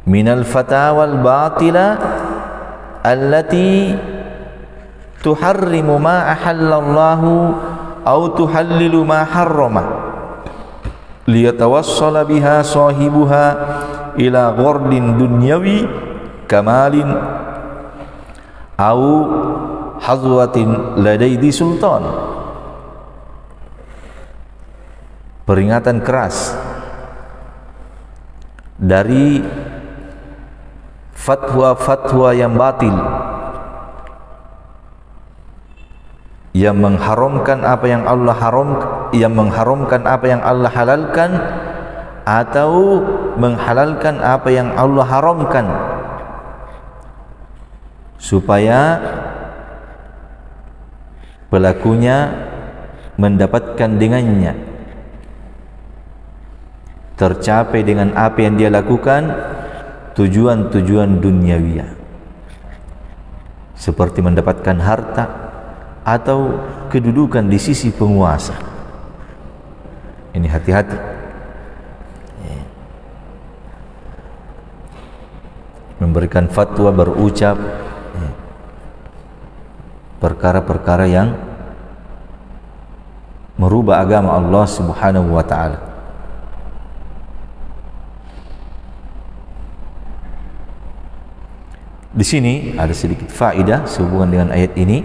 minal fatawal batila allati tuharrimu ma ahallallahu au tuhallilu ma harrama liyatawassala biha sahibuha ila ghardin dunyawi kamalin au hazwatin ladaidi sultan. Peringatan keras dari fatwa-fatwa yang batil, yang mengharamkan apa yang Allah yang mengharamkan apa yang Allah halalkan, atau menghalalkan apa yang Allah haramkan, supaya pelakunya mendapatkan dengannya, tercapai dengan apa yang dia lakukan tujuan-tujuan duniawiya, seperti mendapatkan harta atau kedudukan di sisi penguasa. Ini hati-hati. Memberikan fatwa, berucap perkara-perkara yang merubah agama Allah Subhanahu wa ta'ala. Di sini ada sedikit faedah sehubungan dengan ayat ini.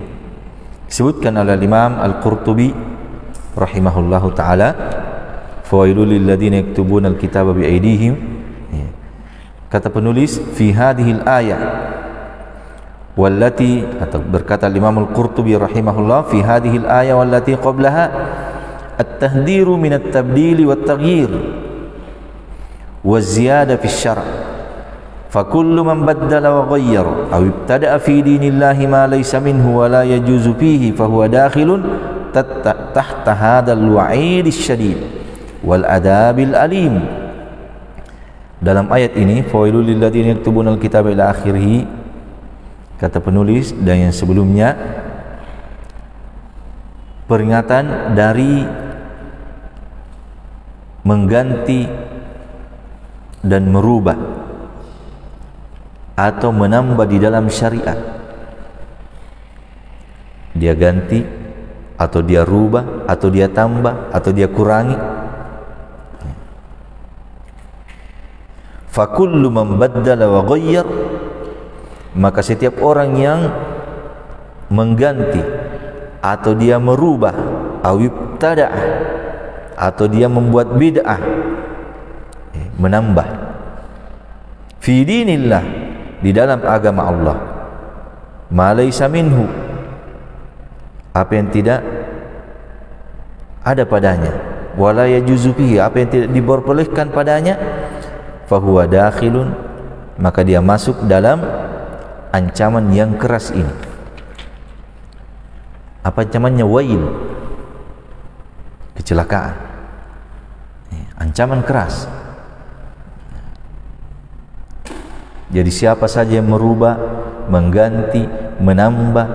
Disebutkan oleh Imam Al-Qurtubi rahimahullahu taala, fawailul lil ladzina yaktubuna al-kitaba bi aydihim. Kata penulis, fi hadhil ayah wallati, atau berkata Imam Al-Qurtubi rahimahullah, fi hadhil ayah wallati qablaha at-tahdhiru min at-tabdil wa at-taghyir wa ziyada fi asy-syara'. فَكُلُّ مَنْ بَدَّلَ وَغَيَّرَ أَوْ ابْتَدَأَ فِي دِينِ اللَّهِ مَا لَيْسَ مِنْهُ وَلَا يَجُوزُ فِيهِ فَهُوَ دَاخِلٌ تَحْتَ هَذَا الْوَعِيدِ الشَّدِيدِ وَالْعَذَابِ الْأَلِيمِ. Dalam ayat ini, فَوَيْلٌ لِلَّذِينَ يَكْتُبُونَ الْكِتَابَ إِلَى آخِرِهِ, kata penulis, dan yang sebelumnya peringatan dari mengganti dan merubah atau menambah di dalam syariat. Dia ganti, atau dia rubah, atau dia tambah, atau dia kurangi. Fakullu man baddala wa ghayyar, maka setiap orang yang mengganti, atau dia merubah, awibtada'ah, atau dia membuat bid'ah, menambah fi dinillah, di dalam agama Allah, ma laysa minhu, apa yang tidak ada padanya, wala yajuzu fihi, apa yang tidak diperbolehkan padanya, fahuwa dakhilun, maka dia masuk dalam ancaman yang keras ini. Apa ancamannya? Wail, kecelakaan, ancaman keras. Jadi siapa saja yang merubah, mengganti, menambah,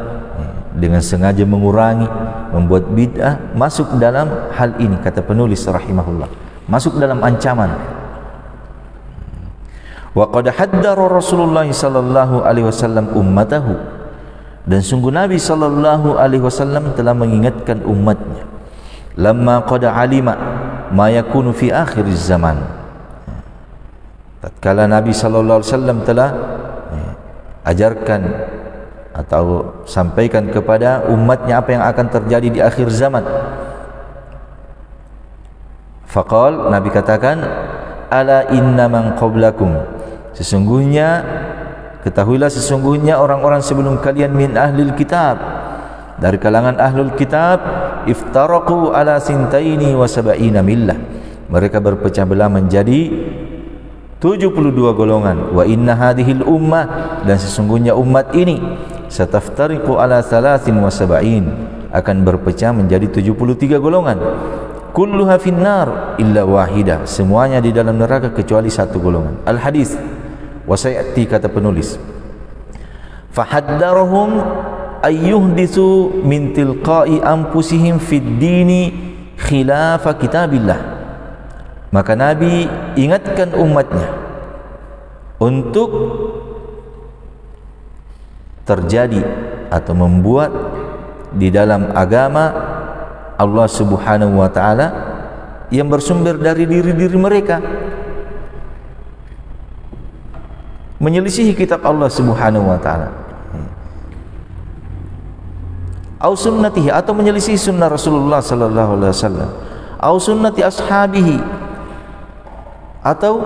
dengan sengaja mengurangi, membuat bid'ah, masuk dalam hal ini, kata penulis rahimahullah, masuk dalam ancaman. Wa qad haddara Rasulullah sallallahu alaihi wasallam ummatahu, dan sungguh Nabi sallallahu alaihi wasallam telah mengingatkan umatnya, lamma qad alima ma yakunu fi akhir zaman, tatkala Nabi sallallahu alaihi wasallam telah ajarkan atau sampaikan kepada umatnya apa yang akan terjadi di akhir zaman. Faqal, Nabi katakan, ala inna man qablakum, sesungguhnya, ketahuilah sesungguhnya orang-orang sebelum kalian, min ahlil kitab, dari kalangan ahlul kitab, iftaraqu ala sintaini wa sab'ina millah, mereka berpecah belah menjadi 72 golongan. Wa inna hadhil ummah, dan sesungguhnya umat ini, sataftariqu ala 73, akan berpecah menjadi 73 golongan. Kulluha finnar illa wahidah, semuanya di dalam neraka kecuali satu golongan. Al hadis wa sayati, kata penulis, fahaddarahum ayyuhdisu min tilqa'i anfusihim fid dini khilafa kitabillah, maka Nabi ingatkan umatnya untuk terjadi atau membuat di dalam agama Allah Subhanahu wa ta'ala yang bersumber dari diri-diri mereka, menyelisihi kitab Allah Subhanahu wa ta'ala, au sunnatihi, atau menyelisihi sunnah Rasulullah sallallahu alaihi wasallam, au sunnati ashabihi, atau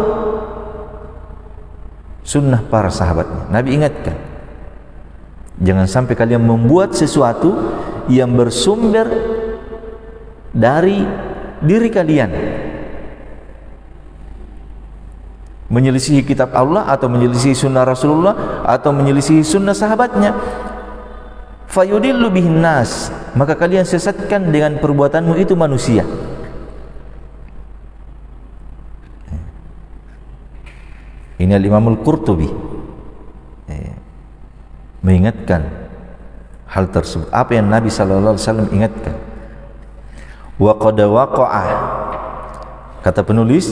sunnah para sahabatnya. Nabi ingatkan, jangan sampai kalian membuat sesuatu yang bersumber dari diri kalian, menyelisihi kitab Allah, atau menyelisihi sunnah Rasulullah, atau menyelisihi sunnah sahabatnya. Fayudillu bihin nas, maka kalian sesatkan dengan perbuatanmu itu manusia. Ini Al-Imam Al-Qurtubi mengingatkan hal tersebut, apa yang Nabi sallallahu alaihi wasallam ingatkan. Wa qad waqa'a, kata penulis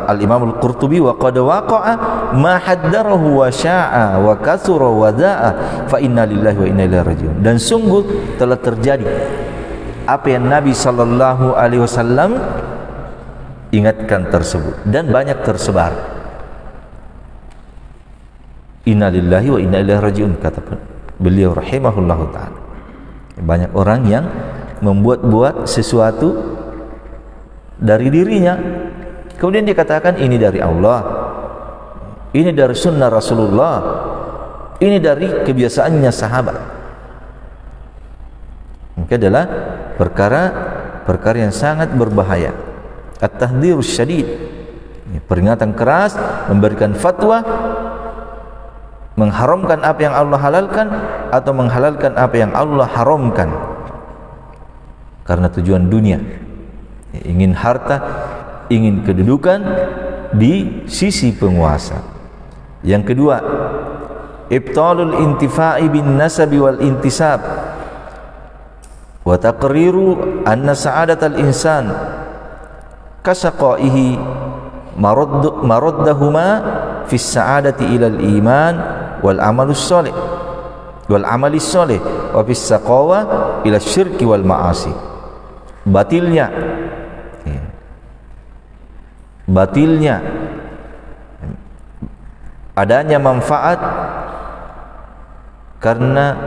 Al-Imam Al-Qurtubi, wa qad waqa'a ma haddarahu wa sya'a wa kathura wa da'a fa inna lillahi wa inna ilaihi raji'un, dan sungguh telah terjadi apa yang Nabi sallallahu alaihi wasallam ingatkan tersebut, dan banyak tersebar. Inna lillahi wa inna ilaihi raji'un, kata beliau rahimahullahu ta'ala. Banyak orang yang membuat-buat sesuatu dari dirinya, kemudian dia katakan ini dari Allah, ini dari sunnah Rasulullah, ini dari kebiasaannya sahabat. Ini adalah perkara yang sangat berbahaya. At-tahdhirus syadid, peringatan keras, memberikan fatwa, mengharamkan apa yang Allah halalkan atau menghalalkan apa yang Allah haramkan karena tujuan dunia, ingin harta, ingin kedudukan di sisi penguasa. Yang kedua, ibtalul intifa'i bin nasabi wal intisab wa taqriru anna sa'adatal insan kasaqaihi maraddahuma fi sa'adati ilal iman wal amalus salih wal amalis salih wa fi saqawa ila syirki wal ma'asi. Batilnya adanya manfaat karena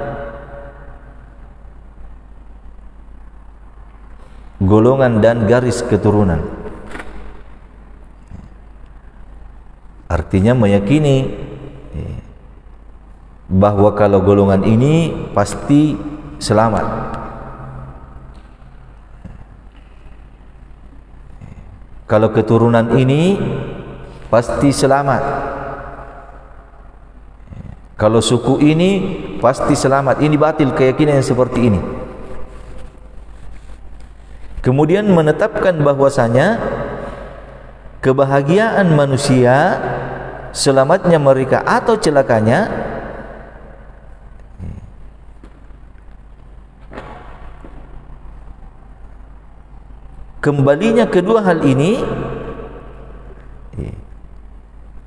golongan dan garis keturunan. Artinya meyakini bahwa kalau golongan ini pasti selamat. Kalau keturunan ini pasti selamat. Kalau suku ini pasti selamat. Ini batil keyakinan yang seperti ini. Kemudian menetapkan bahwasanya kebahagiaan manusia, selamatnya mereka atau celakanya kembalinya kedua hal ini,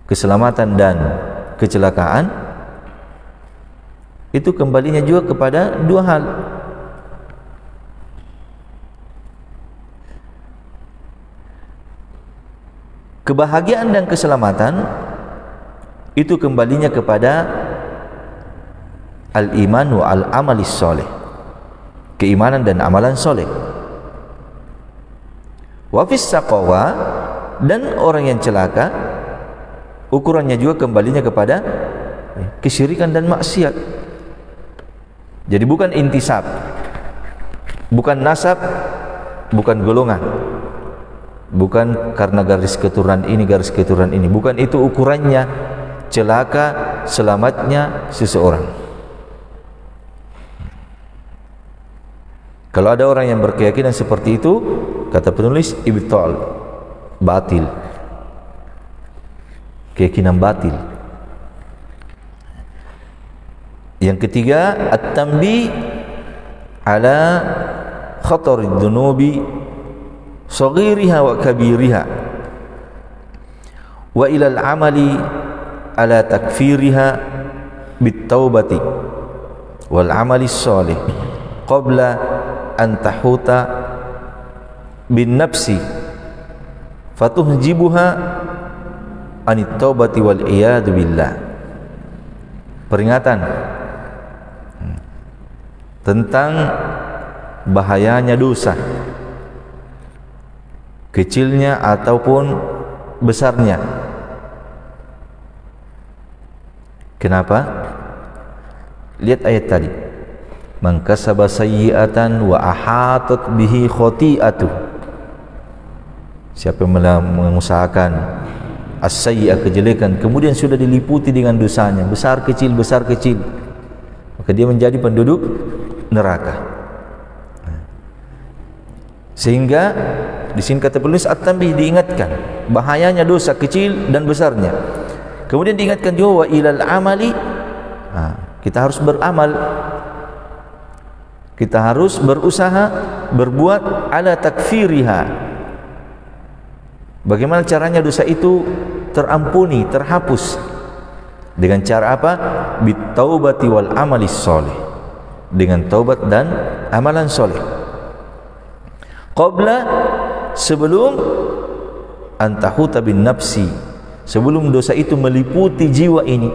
keselamatan dan kecelakaan, itu kembalinya juga kepada dua hal. Kebahagiaan dan keselamatan itu kembalinya kepada al-iman wa al-amalis soleh, keimanan dan amalan soleh. Wafis saqawa, dan orang yang celaka ukurannya juga kembalinya kepada kesyirikan dan maksiat. Jadi bukan intisab, bukan nasab, bukan golongan, bukan karena garis keturunan ini, garis keturunan ini, bukan itu ukurannya celaka selamatnya seseorang. Kalau ada orang yang berkeyakinan seperti itu, kata penulis, ibtal, batil, keyakinan batil. Yang ketiga, at-tanbih ala khatar ad-dunubi saghiriha wa kabiriha wa ila al-amali ala takfiriha bit-taubati wal amali salih qabla an tahuta bin nafsi fatuhjibuha anit taubati wal iyad billah. Peringatan tentang bahayanya dosa, kecilnya ataupun besarnya. Kenapa? Lihat ayat tadi, man kasaba sayyi'atan wa ahatat bihi khati'atu. Siapa yang mengusahakan as-sayyi'ah, kejelekan, kemudian sudah diliputi dengan dosanya, besar kecil, maka dia menjadi penduduk neraka. Sehingga di sini kata penulis at-tanbih, diingatkan bahayanya dosa kecil dan besarnya. Kemudian diingatkan juga wa ilal amali, kita harus beramal, kita harus berusaha berbuat ala takfiriha. Bagaimana caranya dosa itu terampuni, terhapus? Dengan cara apa? Bitaubati wal amalis soleh, dengan taubat dan amalan soleh. Qabla, sebelum antahuta bin nafsi, sebelum dosa itu meliputi jiwa ini.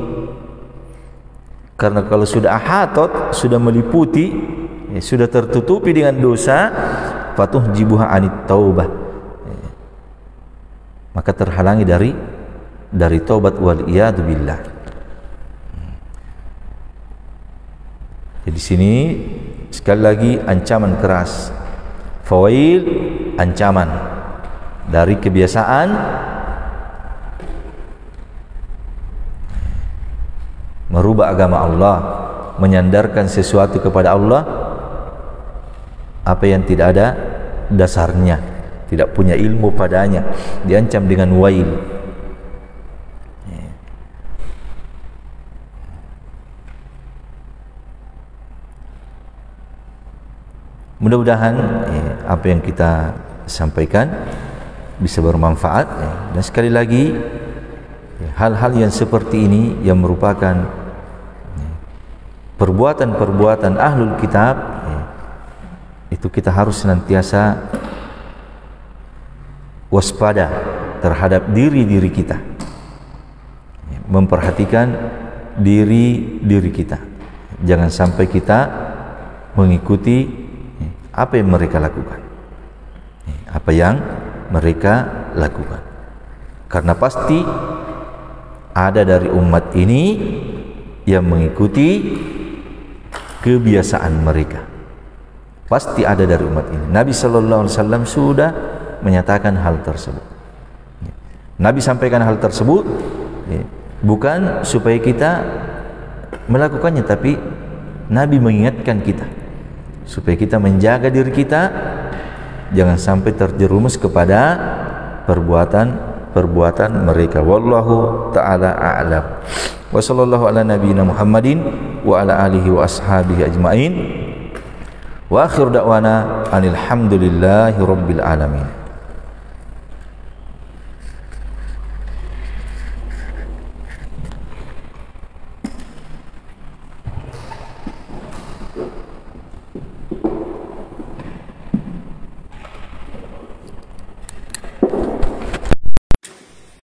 Karena kalau sudah ahatot, sudah meliputi, sudah tertutupi dengan dosa, fatuh jibuha anit taubah, maka terhalangi dari taubat wal iyad billah. Jadi sini sekali lagi ancaman keras, fawail, ancaman dari kebiasaan merubah agama Allah, menyandarkan sesuatu kepada Allah apa yang tidak ada dasarnya, tidak punya ilmu padanya, diancam dengan wail. Mudah-mudahan apa yang kita sampaikan bisa bermanfaat, dan sekali lagi hal-hal yang seperti ini yang merupakan perbuatan-perbuatan ahlul kitab, itu kita harus senantiasa waspada terhadap diri kita, memperhatikan diri kita, jangan sampai kita mengikuti apa yang mereka lakukan. apa yang mereka lakukan. Karena pasti ada dari umat ini yang mengikuti kebiasaan mereka. Pasti ada dari umat ini. Nabi sallallahu alaihi wasallam sudah menyatakan hal tersebut. Nabi sampaikan hal tersebut bukan supaya kita melakukannya, tapi Nabi mengingatkan kita supaya kita menjaga diri kita jangan sampai terjerumus kepada perbuatan mereka. Wallahu ta'ala a'lam. Wa sallallahu ala nabiyyina Muhammadin wa ala alihi wa ashabihi ajmain. Wa akhir da'wana anil hamdulillahi rabbil alamin.